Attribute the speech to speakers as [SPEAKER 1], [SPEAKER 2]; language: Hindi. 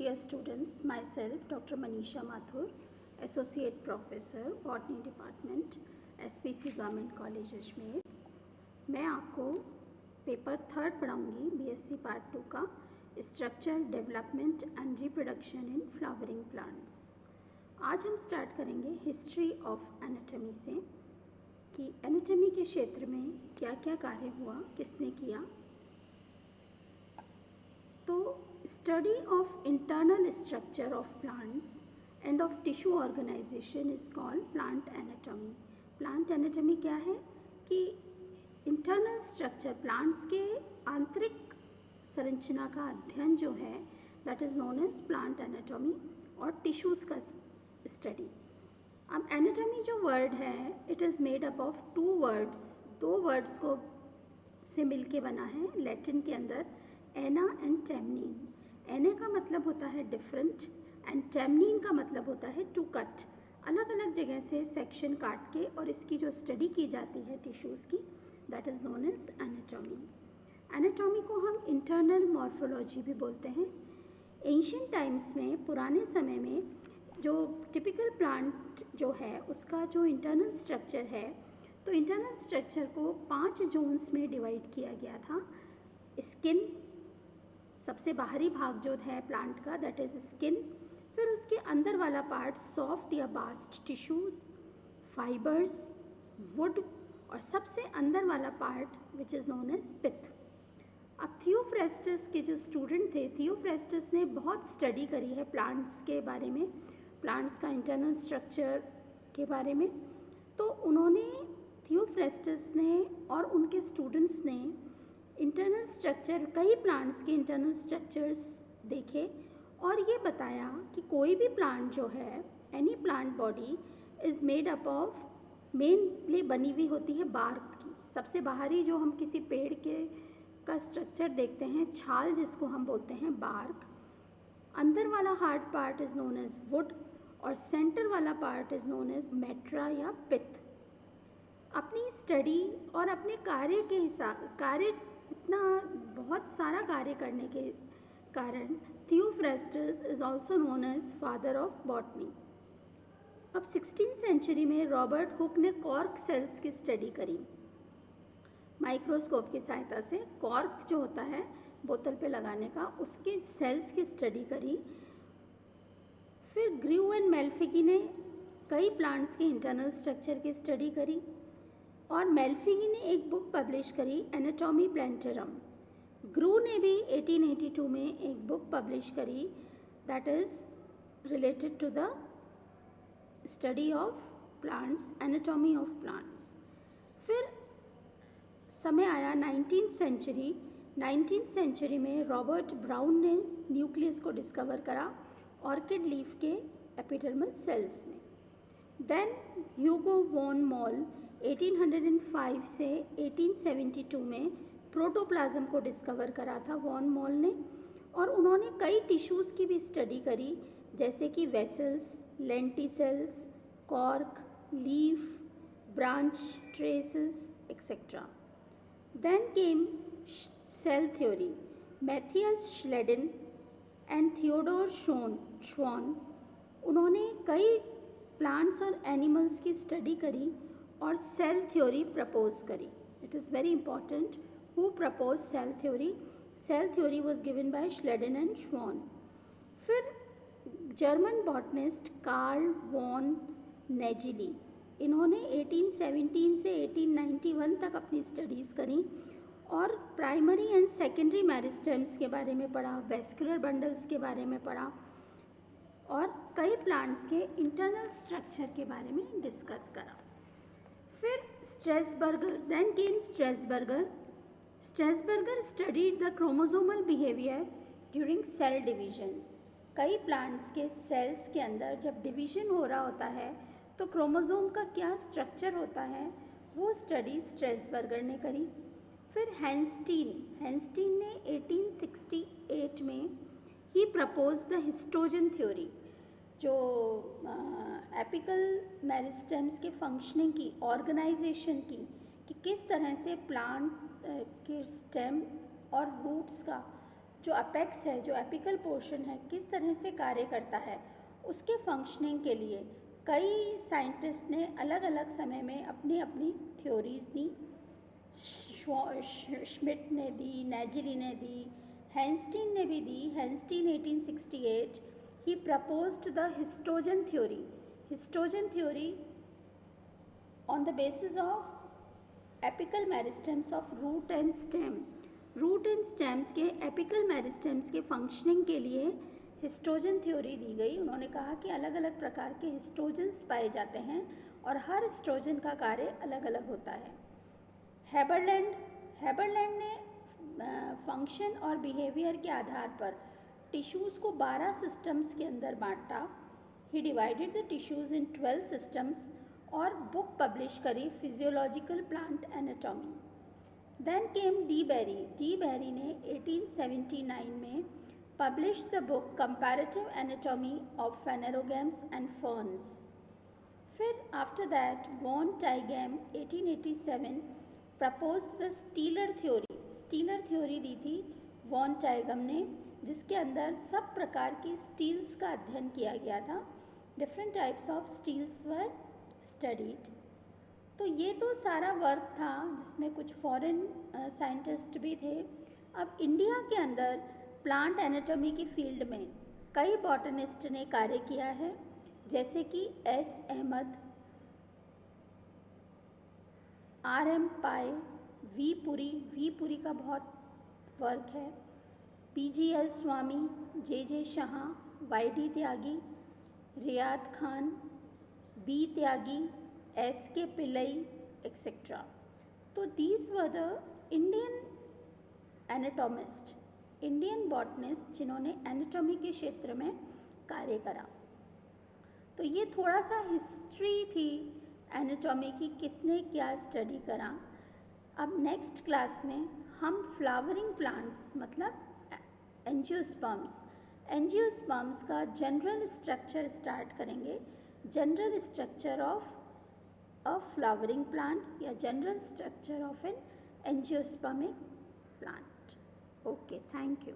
[SPEAKER 1] Dear students, myself Dr. Manisha Mathur, Associate Professor, Botany Department, SPC Government College Ajmer. मैं आपको पेपर 3 पढ़ाऊँगी BSc पार्ट 2 का structure, development and reproduction in flowering plants. आज हम स्टार्ट करेंगे हिस्ट्री ऑफ एनाटॉमी से कि एनाटॉमी के क्षेत्र में क्या क्या कार्य हुआ, किसने किया। तो study of internal structure of plants and of tissue organisation is called plant anatomy. Plant anatomy क्या है कि इंटरनल स्ट्रक्चर, प्लांट्स के आंतरिक संरचना का अध्ययन जो है that is known as plant anatomy और टिश्यूज़ का स्टडी। अब एनाटॉमी जो वर्ड है it is made up of 2 words, 2 words को से मिलके बना है लैटिन के अंदर, एना एंड टेमनीन। एना का मतलब होता है डिफरेंट एंड टेमनीन का मतलब होता है टू कट। अलग अलग जगह से सेक्शन काट के और इसकी जो स्टडी की जाती है टिश्यूज़ की that is known as anatomy. Anatomy को हम इंटरनल मॉर्फोलॉजी भी बोलते हैं। एंशिएंट टाइम्स में, पुराने समय में, जो टिपिकल प्लांट जो है उसका जो इंटरनल स्ट्रक्चर है, तो इंटरनल स्ट्रक्चर को 5 जोन्स में डिवाइड किया गया था। स्किन, सबसे बाहरी भाग जो है प्लांट का दैट इज़ स्किन, फिर उसके अंदर वाला पार्ट सॉफ्ट या बास्ट टिश्यूज़, फाइबर्स, वुड, और सबसे अंदर वाला part which is known as pith. अब थियोफ्रेस्टस के जो स्टूडेंट थे, थियोफ्रेस्टस ने बहुत स्टडी करी है प्लांट्स के बारे में, प्लांट्स का इंटरनल स्ट्रक्चर के बारे में। तो उन्होंने, थियोफ्रेस्टस ने और उनके स्टूडेंट्स ने इंटरनल स्ट्रक्चर, कई प्लांट्स के इंटरनल स्ट्रक्चर्स देखे और ये बताया कि कोई भी प्लांट जो है, any plant body is made up of, mainly बनी हुई होती है बार्क की। सबसे बाहरी जो हम किसी पेड़ के का स्ट्रक्चर देखते हैं, छाल जिसको हम बोलते हैं बार्क, अंदर वाला hard part is known as wood और सेंटर वाला पार्ट इज़ नोन एज मेट्रा या पिथ। अपनी स्टडी और अपने कार्य के कार्य, इतना बहुत सारा कार्य करने के कारण Theophrastus is also known as father of botany. अब 16th सेंचुरी में रॉबर्ट हुक ने कॉर्क सेल्स की स्टडी करी माइक्रोस्कोप की सहायता से। कॉर्क जो होता है बोतल पे लगाने का, उसके सेल्स की स्टडी करी। फिर ग्रू एंड मेल्फिगी ने कई प्लांट्स के इंटरनल स्ट्रक्चर की स्टडी करी और मेल्फिगी ने एक बुक पब्लिश करी एनाटॉमी प्लांटरम। ग्रू ने भी 1882 में एक बुक पब्लिश करी that is related to the study of plants, anatomy of plants. फिर समय आया 19th सेंचुरी में रॉबर्ट ब्राउन ने न्यूक्लियस को डिस्कवर करा ऑर्किड लीफ के एपिडर्मल सेल्स में। देन ह्यूगो वॉन मॉल 1805 से 1872 में प्रोटोप्लाज्म को डिस्कवर करा था वॉन मॉल ने, और उन्होंने कई टिश्यूज़ की भी स्टडी करी जैसे कि vessels, lenticels, cork, leaf, branch, traces etcetera. Then came cell theory. Matthias Schleiden and Theodor Schwann, उन्होंने कई प्लांट्स और एनिमल्स की स्टडी करी और सेल थ्योरी प्रपोज करी। It is very important who propose cell theory. Cell theory was given by Schleiden and Schwann. फिर German botanist Karl von Nageli, इन्होंने 1817 से 1891 तक अपनी स्टडीज़ करी और प्राइमरी एंड सेकेंडरी मेरिस्टेम्स के बारे में पढ़ा, वेस्कुलर बंडल्स के बारे में पढ़ा और कई प्लांट्स के इंटरनल स्ट्रक्चर के बारे में डिस्कस करा। फिर Strasburger, then came Strasburger. Strasburger studied the chromosomal behaviour during cell division. कई प्लांट्स के सेल्स के अंदर जब डिवीजन हो रहा होता है तो क्रोमोसोम का क्या स्ट्रक्चर होता है वो स्टडी स्ट्रेसबर्गर ने करी। फिर हैंस्टीन ने 1868 में ही प्रपोज द हिस्टोजन थ्योरी, जो एपिकल मेरिस्टेम्स के फंक्शनिंग की, ऑर्गेनाइजेशन की, कि किस तरह से प्लांट के स्टेम और रूट्स का जो अपेक्स है, जो एपिकल पोर्शन है, किस तरह से कार्य करता है, उसके फंक्शनिंग के लिए कई साइंटिस्ट ने अलग अलग समय में अपनी अपनी थ्योरीज दी। श्मिट ने दी, नेजिली ने दी, हैंस्टीन ने भी दी। हैंस्टीन 1868 ही proposed the histogen theory. Histogen theory on the basis of apical meristems of root and stem. Root and stems के एपिकल मेरिस्टेम्स के फंक्शनिंग के लिए हिस्टोजन थ्योरी दी गई। उन्होंने कहा कि अलग अलग प्रकार के हिस्टोजन्स पाए जाते हैं और हर हिस्टोजन का कार्य अलग अलग होता है। हैबरलैंड ने फंक्शन और बिहेवियर के आधार पर टिश्यूज़ को 12 सिस्टम्स के अंदर बांटा। He divided the tissues in 12 systems और बुक पब्लिश करी, physiological plant anatomy. Then came De Bary ने 1879 में publish the book comparative anatomy of phanerogams and ferns. फिर after that von Tieghem 1887 proposed the stelar theory. Stelar theory दी थी वॉन टाइगम ने, जिसके अंदर सब प्रकार की स्टील्स का अध्ययन किया गया था। Different types of steles were studied. तो ये तो सारा वर्क था जिसमें कुछ फॉरेन साइंटिस्ट भी थे। अब इंडिया के अंदर प्लांट एनाटॉमी की फील्ड में कई बॉटनिस्ट ने कार्य किया है, जैसे कि S Ahmed, R M Pai, V Puri का बहुत वर्क है, PGL Swamy, J Shah, YD. Tyagi, Riyad Khan, B Tyagi, S K Pillai etcetera. तो these were the Indian anatomist, Indian botanist जिन्होंने एनाटॉमी के क्षेत्र में कार्य करा। तो ये थोड़ा सा हिस्ट्री थी एनाटॉमी की, किसने क्या स्टडी करा। अब नेक्स्ट क्लास में हम फ्लावरिंग प्लांट्स मतलब एंजियोस्पर्म्स का जनरल स्ट्रक्चर स्टार्ट करेंगे। General structure of a flowering plant या general structure of an angiospermic plant. Okay, thank you.